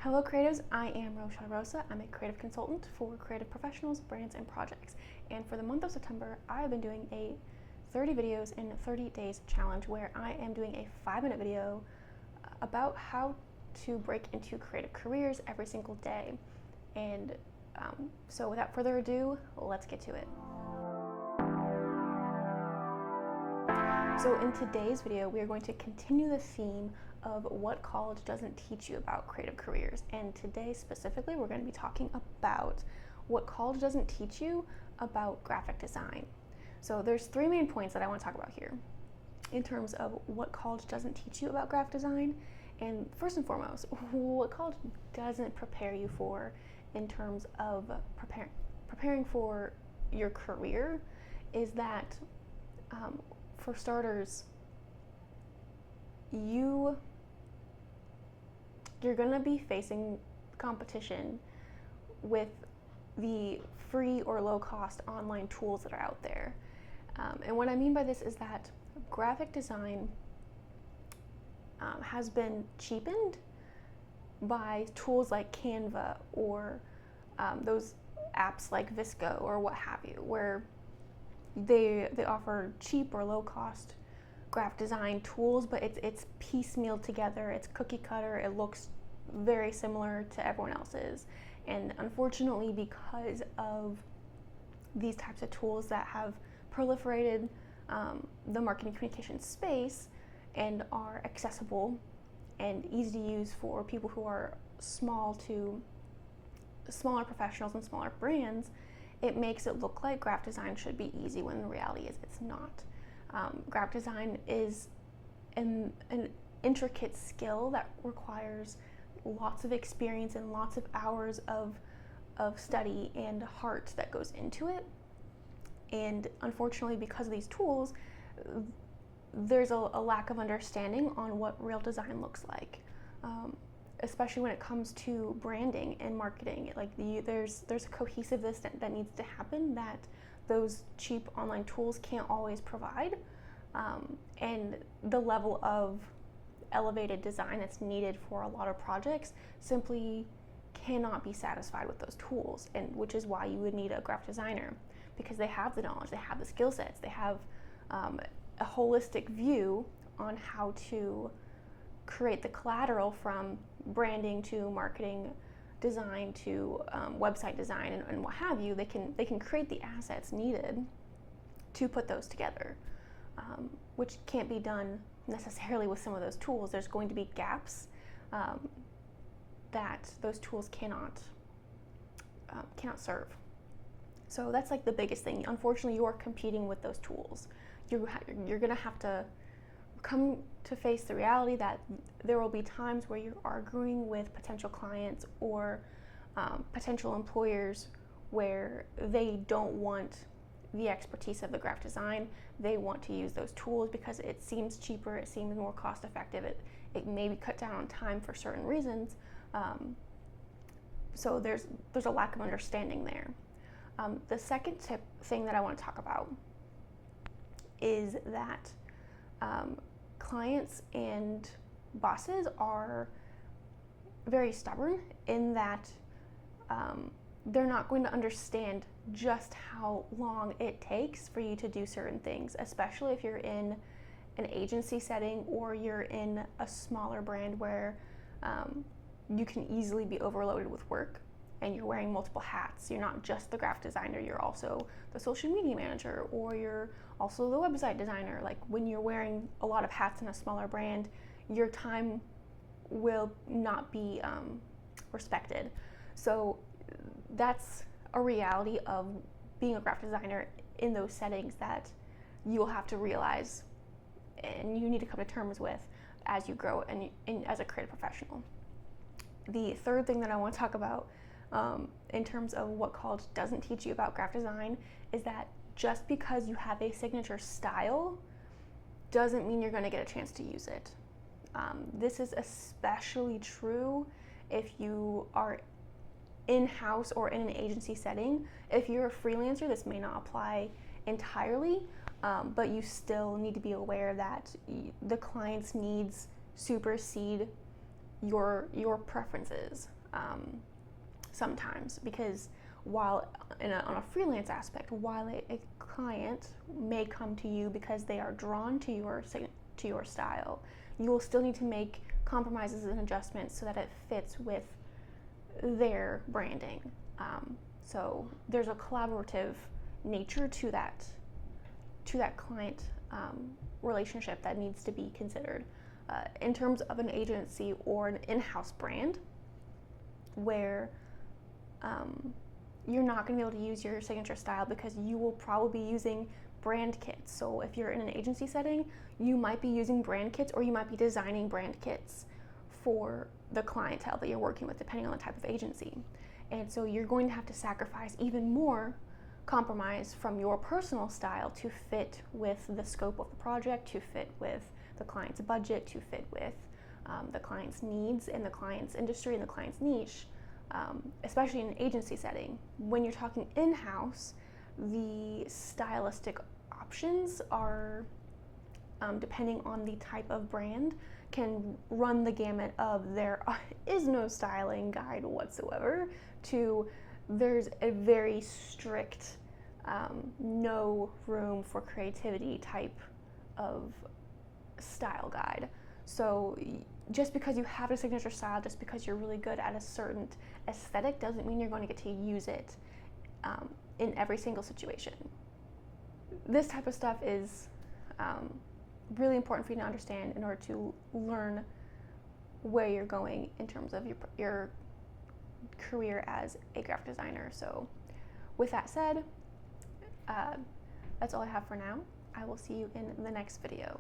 Hello creatives, I am Rochele. I'm a creative consultant for creative professionals, brands, and projects. And for the month of September, I have been doing a 30 videos in 30 days challenge where I am doing a 5-minute video about how to break into creative careers every single day. And so without further ado, let's get to it. So in today's video, we are going to continue the theme of what college doesn't teach you about creative careers. And today specifically, we're going to be talking about what college doesn't teach you about graphic design. So there's 3 main points that I want to talk about here in terms of what college doesn't teach you about graphic design. And first and foremost, what college doesn't prepare you for in terms of preparing for your career is that for starters, you're going to be facing competition with the free or low-cost online tools that are out there. And what I mean by this is that graphic design has been cheapened by tools like Canva or those apps like Visco or what have you, where they offer cheap or low-cost graphic design tools, but it's piecemealed together, it's cookie cutter, it looks very similar to everyone else's. And unfortunately, because of these types of tools that have proliferated the marketing communication space and are accessible and easy to use for people who are smaller professionals and smaller brands, it makes it look like graphic design should be easy when the reality is it's not. Graphic design is an intricate skill that requires lots of experience and lots of hours of study and heart that goes into it. And unfortunately, because of these tools, there's a lack of understanding on what real design looks like. Especially when it comes to branding and marketing, there's a cohesiveness that needs to happen that those cheap online tools can't always provide, and the level of elevated design that's needed for a lot of projects simply cannot be satisfied with those tools, and which is why you would need a graphic designer, because they have the knowledge, they have the skill sets, they have a holistic view on how to create the collateral from branding to marketing design to website design and what have you. They can create the assets needed to put those together, which can't be done necessarily with some of those tools. There's going to be gaps that those tools cannot serve. So that's like the biggest thing. Unfortunately, you are competing with those tools. You're going to have to come to face the reality that there will be times where you're arguing with potential clients or potential employers where they don't want the expertise of the graphic design. They want to use those tools because it seems cheaper, it seems more cost effective, it maybe cut down on time for certain reasons. So there's a lack of understanding there. The second thing that I want to talk about is that clients and bosses are very stubborn in that they're not going to understand just how long it takes for you to do certain things, especially if you're in an agency setting or you're in a smaller brand where you can easily be overloaded with work and you're wearing multiple hats. You're not just the graphic designer, you're also the social media manager, or you're also the website designer. Like, when you're wearing a lot of hats in a smaller brand, your time will not be respected. So that's a reality of being a graphic designer in those settings that you will have to realize and you need to come to terms with as you grow and as a creative professional. The third thing that I want to talk about in terms of what college doesn't teach you about graphic design is that just because you have a signature style doesn't mean you're going to get a chance to use it. This is especially true if you are in-house or in an agency setting. If you're a freelancer, this may not apply entirely, but you still need to be aware that the client's needs supersede your preferences sometimes, because while on a freelance aspect, while a client may come to you because they are drawn to your style, you will still need to make compromises and adjustments so that it fits with their branding. So there's a collaborative nature to that client relationship that needs to be considered in terms of an agency or an in-house brand, where you're not going to be able to use your signature style because you will probably be using brand kits. So if you're in an agency setting, you might be using brand kits, or you might be designing brand kits for the clientele that you're working with, depending on the type of agency. And so you're going to have to sacrifice even more compromise from your personal style to fit with the scope of the project, to fit with the client's budget, to fit with the client's needs and the client's industry and the client's niche, especially in an agency setting. When you're talking in-house, the stylistic options are, depending on the type of brand, can run the gamut of there is no styling guide whatsoever to there's a very strict no room for creativity type of style guide. So just because you have a signature style, just because you're really good at a certain aesthetic, doesn't mean you're going to get to use it in every single situation. This type of stuff is really important for you to understand in order to learn where you're going in terms of your career as a graphic designer. So with that said, that's all I have for now. I will see you in the next video.